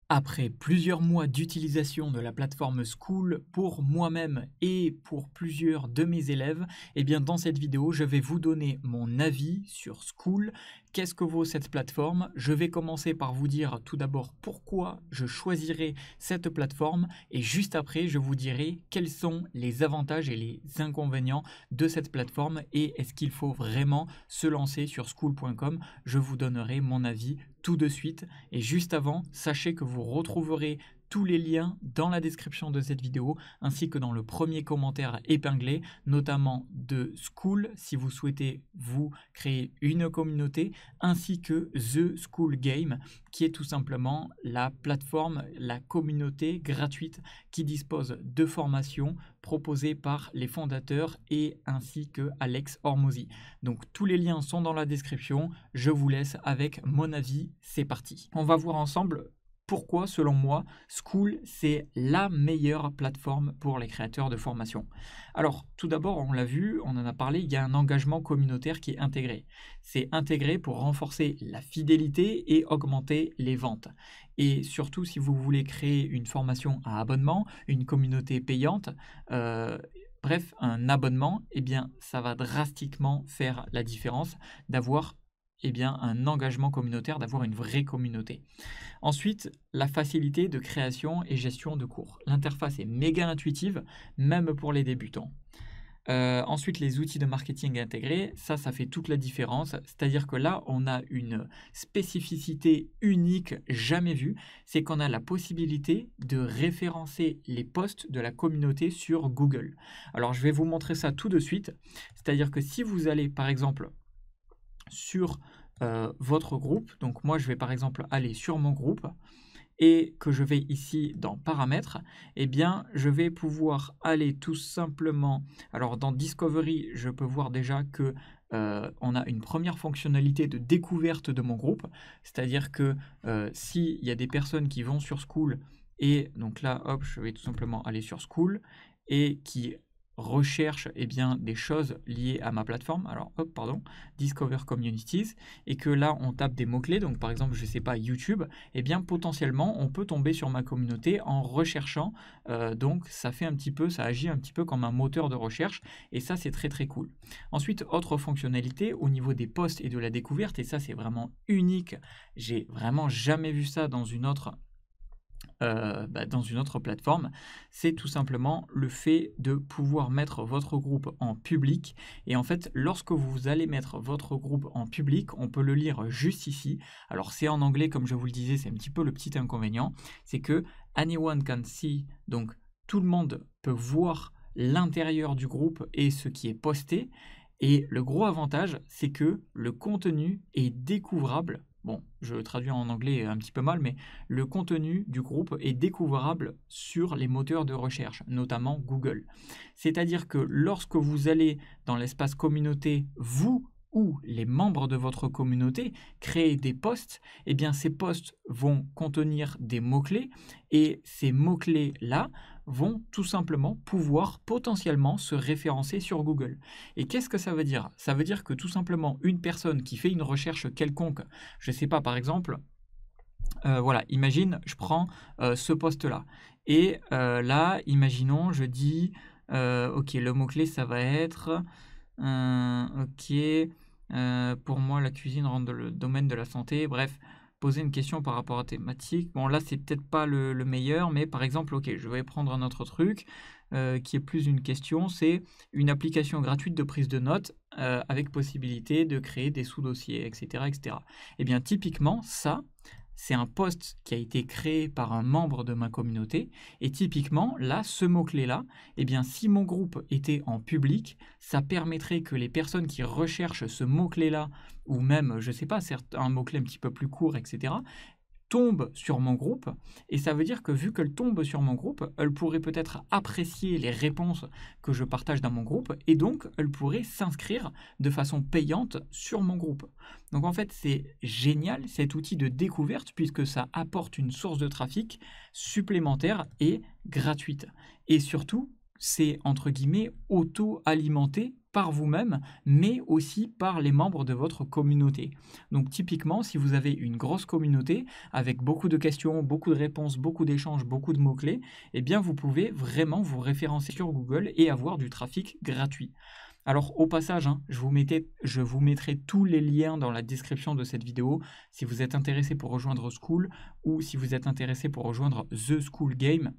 Après plusieurs mois d'utilisation de la plateforme School pour moi-même et pour plusieurs de mes élèves, eh bien dans cette vidéo, je vais vous donner mon avis sur School. Qu'est-ce que vaut cette plateforme? Je vais commencer par vous dire tout d'abord pourquoi je choisirai cette plateforme et juste après, je vous dirai quels sont les avantages et les inconvénients de cette plateforme et est-ce qu'il faut vraiment se lancer sur school.com. Je vous donnerai mon avis tout de suite. Et juste avant, sachez que vous retrouverez tous les liens dans la description de cette vidéo, ainsi que dans le premier commentaire épinglé, notamment de School, si vous souhaitez vous créer une communauté, ainsi que The School Game, qui est tout simplement la plateforme, la communauté gratuite qui dispose de formations proposées par les fondateurs et ainsi que Alex Hormozy. Donc tous les liens sont dans la description, je vous laisse avec mon avis, c'est parti. On va voir ensemble pourquoi, selon moi, School, c'est la meilleure plateforme pour les créateurs de formation. Alors, tout d'abord, on l'a vu, on en a parlé, il y a un engagement communautaire qui est intégré. C'est intégré pour renforcer la fidélité et augmenter les ventes. Et surtout, si vous voulez créer une formation à abonnement, une communauté payante, bref, un abonnement, eh bien, ça va drastiquement faire la différence d'avoir un engagement communautaire, d'avoir une vraie communauté. Ensuite, la facilité de création et gestion de cours. L'interface est méga intuitive, même pour les débutants. Ensuite, les outils de marketing intégrés, ça fait toute la différence. C'est-à-dire que là, on a une spécificité unique, jamais vue. C'est qu'on a la possibilité de référencer les posts de la communauté sur Google. Alors, je vais vous montrer ça tout de suite. C'est-à-dire que si vous allez, par exemple, sur votre groupe, donc moi, je vais par exemple aller sur mon groupe, et que je vais ici dans paramètres, eh bien, je vais pouvoir aller tout simplement, alors dans Discovery, je peux voir déjà que on a une première fonctionnalité de découverte de mon groupe, c'est-à-dire que s'il y a des personnes qui vont sur School, et donc là, hop, je vais tout simplement aller sur School, et qui recherche des choses liées à ma plateforme, alors hop, pardon, Discover Communities, et que là on tape des mots-clés, donc par exemple, je sais pas, YouTube, eh bien potentiellement on peut tomber sur ma communauté en recherchant, donc ça agit un petit peu comme un moteur de recherche, et ça c'est très très cool. Ensuite, autre fonctionnalité au niveau des posts et de la découverte, et ça c'est vraiment unique, j'ai vraiment jamais vu ça dans une autre plateforme, c'est tout simplement le fait de pouvoir mettre votre groupe en public. Et en fait, lorsque vous allez mettre votre groupe en public, on peut le lire juste ici. Alors c'est en anglais, comme je vous le disais, c'est un petit peu le petit inconvénient, c'est que anyone can see, donc tout le monde peut voir l'intérieur du groupe et ce qui est posté. Et le gros avantage, c'est que le contenu est découvrable. Bon, je le traduis en anglais un petit peu mal, mais le contenu du groupe est découvrable sur les moteurs de recherche, notamment Google. C'est-à-dire que lorsque vous allez dans l'espace communauté, vous ou les membres de votre communauté créez des posts, eh bien ces posts vont contenir des mots-clés et ces mots-clés-là vont tout simplement pouvoir potentiellement se référencer sur Google. Et qu'est-ce que ça veut dire? Ça veut dire que tout simplement une personne qui fait une recherche quelconque, je ne sais pas, par exemple, voilà, imagine, je prends ce poste-là. Et là, imaginons, je dis, ok, le mot-clé, ça va être, ok, pour moi, la cuisine rentre dans le domaine de la santé. Bref, poser une question par rapport à la thématique. Bon, là, c'est peut-être pas le meilleur, mais par exemple, ok, je vais prendre un autre truc qui est plus une question, c'est une application gratuite de prise de notes avec possibilité de créer des sous-dossiers, etc., etc. Eh bien, typiquement, ça, c'est un post qui a été créé par un membre de ma communauté. Et typiquement, là, ce mot-clé-là, eh bien, si mon groupe était en public, ça permettrait que les personnes qui recherchent ce mot-clé-là, ou même, je ne sais pas, un mot-clé un petit peu plus court, etc., tombe sur mon groupe, et ça veut dire que vu qu'elle tombe sur mon groupe, elle pourrait peut-être apprécier les réponses que je partage dans mon groupe, et donc elle pourrait s'inscrire de façon payante sur mon groupe. Donc en fait, c'est génial cet outil de découverte, puisque ça apporte une source de trafic supplémentaire et gratuite. Et surtout, c'est entre guillemets auto-alimenté par vous-même, mais aussi par les membres de votre communauté. Donc typiquement, si vous avez une grosse communauté avec beaucoup de questions, beaucoup de réponses, beaucoup d'échanges, beaucoup de mots-clés, eh bien vous pouvez vraiment vous référencer sur Google et avoir du trafic gratuit. Alors au passage, je vous mettrai tous les liens dans la description de cette vidéo si vous êtes intéressé pour rejoindre Skool ou si vous êtes intéressé pour rejoindre The Skool Game.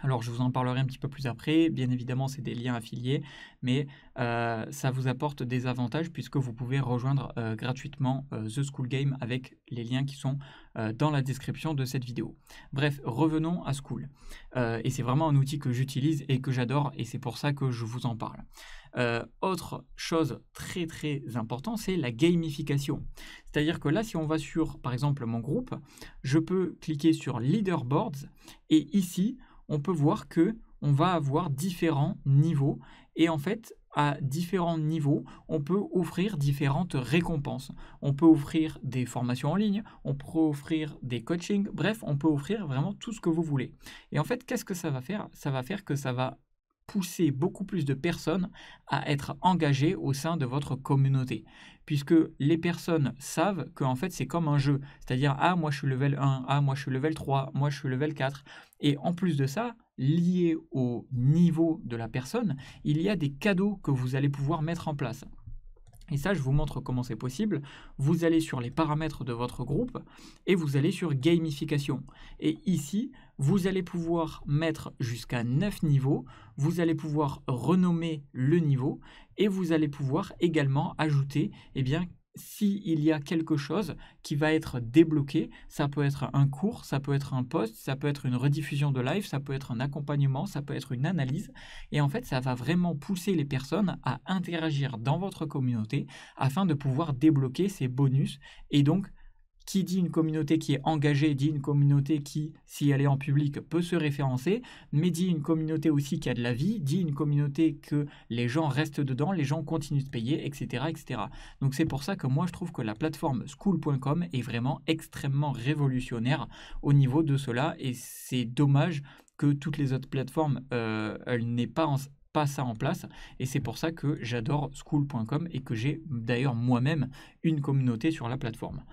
Alors je vous en parlerai un petit peu plus après, bien évidemment c'est des liens affiliés, mais ça vous apporte des avantages puisque vous pouvez rejoindre gratuitement The Skool Game avec les liens qui sont dans la description de cette vidéo. Bref, revenons à Skool. Et c'est vraiment un outil que j'utilise et que j'adore et c'est pour ça que je vous en parle. Autre chose très très importante, c'est la gamification. C'est-à-dire que là, si on va sur, par exemple, mon groupe, je peux cliquer sur Leaderboards et ici, on peut voir que on va avoir différents niveaux et en fait, à différents niveaux, on peut offrir différentes récompenses. On peut offrir des formations en ligne, on peut offrir des coachings, bref, on peut offrir vraiment tout ce que vous voulez. Et en fait, qu'est-ce que ça va faire? Ça va faire que ça va pousser beaucoup plus de personnes à être engagées au sein de votre communauté. Puisque les personnes savent que en fait, c'est comme un jeu. C'est-à-dire, ah, moi je suis level 1, ah, moi je suis level 3, moi je suis level 4. Et en plus de ça, lié au niveau de la personne, il y a des cadeaux que vous allez pouvoir mettre en place. Et ça, je vous montre comment c'est possible. Vous allez sur les paramètres de votre groupe et vous allez sur gamification. Et ici, vous allez pouvoir mettre jusqu'à 9 niveaux. Vous allez pouvoir renommer le niveau et vous allez pouvoir également ajouter, s'il y a quelque chose qui va être débloqué, ça peut être un cours, ça peut être un post, ça peut être une rediffusion de live, ça peut être un accompagnement, ça peut être une analyse. Et en fait, ça va vraiment pousser les personnes à interagir dans votre communauté afin de pouvoir débloquer ces bonus. Et donc, qui dit une communauté qui est engagée, dit une communauté qui, si elle est en public, peut se référencer, mais dit une communauté aussi qui a de la vie, dit une communauté que les gens restent dedans, les gens continuent de payer, etc. etc. Donc c'est pour ça que moi je trouve que la plateforme skool.com est vraiment extrêmement révolutionnaire au niveau de cela, et c'est dommage que toutes les autres plateformes elles n'aient pas ça en place, et c'est pour ça que j'adore skool.com et que j'ai d'ailleurs moi-même une communauté sur la plateforme.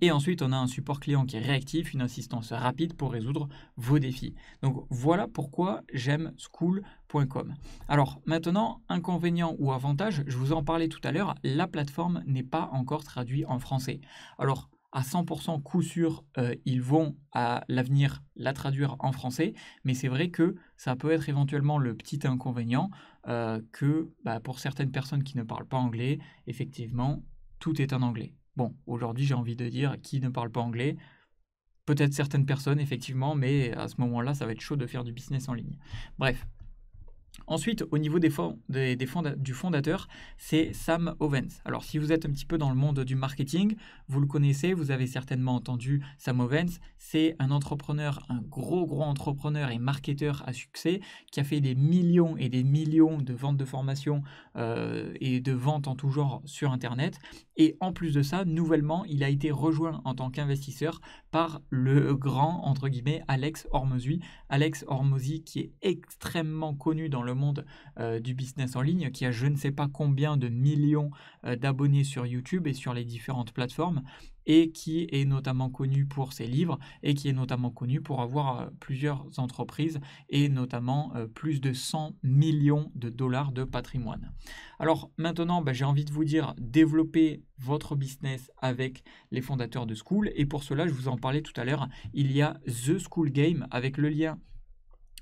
Et ensuite, on a un support client qui est réactif, une assistance rapide pour résoudre vos défis. Donc voilà pourquoi j'aime skool.com. Alors maintenant, inconvénient ou avantage, je vous en parlais tout à l'heure, la plateforme n'est pas encore traduite en français. Alors à 100% coup sûr, ils vont à l'avenir la traduire en français, mais c'est vrai que ça peut être éventuellement le petit inconvénient que pour certaines personnes qui ne parlent pas anglais, effectivement, tout est en anglais. Bon, aujourd'hui, j'ai envie de dire qui ne parle pas anglais. Peut-être certaines personnes, effectivement, mais à ce moment-là, ça va être chaud de faire du business en ligne. Bref. Ensuite, au niveau du fondateur, c'est Sam Ovens. Alors, si vous êtes un petit peu dans le monde du marketing, vous le connaissez, vous avez certainement entendu Sam Ovens. C'est un entrepreneur, un gros entrepreneur et marketeur à succès qui a fait des millions et des millions de ventes de formation et de ventes en tout genre sur Internet. Et en plus de ça, nouvellement, il a été rejoint en tant qu'investisseur par le grand, entre guillemets, Alex Hormozi. Alex Hormozi qui est extrêmement connu dans le monde du business en ligne, qui a je ne sais pas combien de millions d'abonnés sur YouTube et sur les différentes plateformes, et qui est notamment connu pour ses livres et qui est notamment connu pour avoir plusieurs entreprises et notamment plus de 100 millions de dollars de patrimoine. Alors maintenant, j'ai envie de vous dire, développez votre business avec les fondateurs de Skool, et pour cela, je vous en parlais tout à l'heure, il y a The Skool Game avec le lien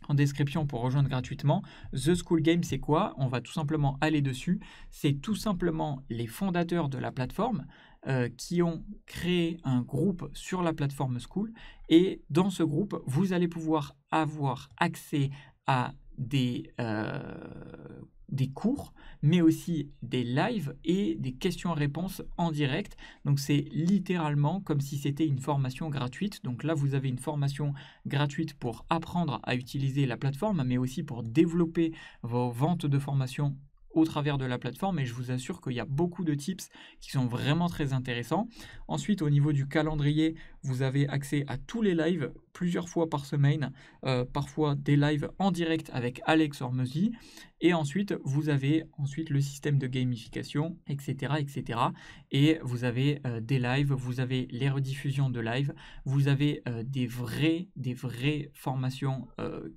en description pour rejoindre gratuitement. The Skool Game, c'est quoi? On va tout simplement aller dessus. C'est tout simplement les fondateurs de la plateforme qui ont créé un groupe sur la plateforme Skool, et dans ce groupe, vous allez pouvoir avoir accès à des cours, mais aussi des lives et des questions-réponses en direct. Donc c'est littéralement comme si c'était une formation gratuite. Donc là, vous avez une formation gratuite pour apprendre à utiliser la plateforme, mais aussi pour développer vos ventes de formation au travers de la plateforme, et je vous assure qu'il y a beaucoup de tips qui sont vraiment très intéressants. Ensuite, au niveau du calendrier, vous avez accès à tous les lives, plusieurs fois par semaine, parfois des lives en direct avec Alex Hormozy. Et ensuite, vous avez le système de gamification, etc., etc. Et vous avez des lives, vous avez les rediffusions de live, vous avez des vraies formations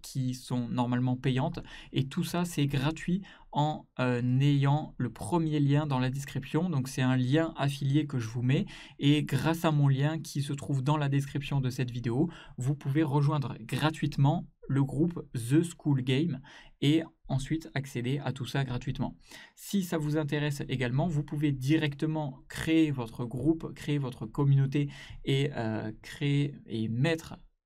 qui sont normalement payantes. Et tout ça, c'est gratuit en ayant le premier lien dans la description. Donc c'est un lien affilié que je vous mets. Et grâce à mon lien qui se trouve dans la description de cette vidéo, vous pouvez rejoindre gratuitement le groupe The School Game et ensuite accéder à tout ça gratuitement. Si ça vous intéresse également, vous pouvez directement créer votre groupe, créer votre communauté et créer et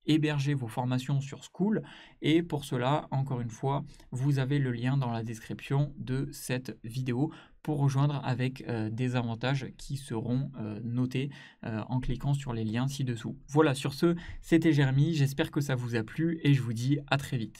héberger vos formations sur Skool. Et pour cela, encore une fois, vous avez le lien dans la description de cette vidéo pour rejoindre avec des avantages qui seront notés en cliquant sur les liens ci-dessous. Voilà, sur ce, c'était Jérémy, j'espère que ça vous a plu et je vous dis à très vite.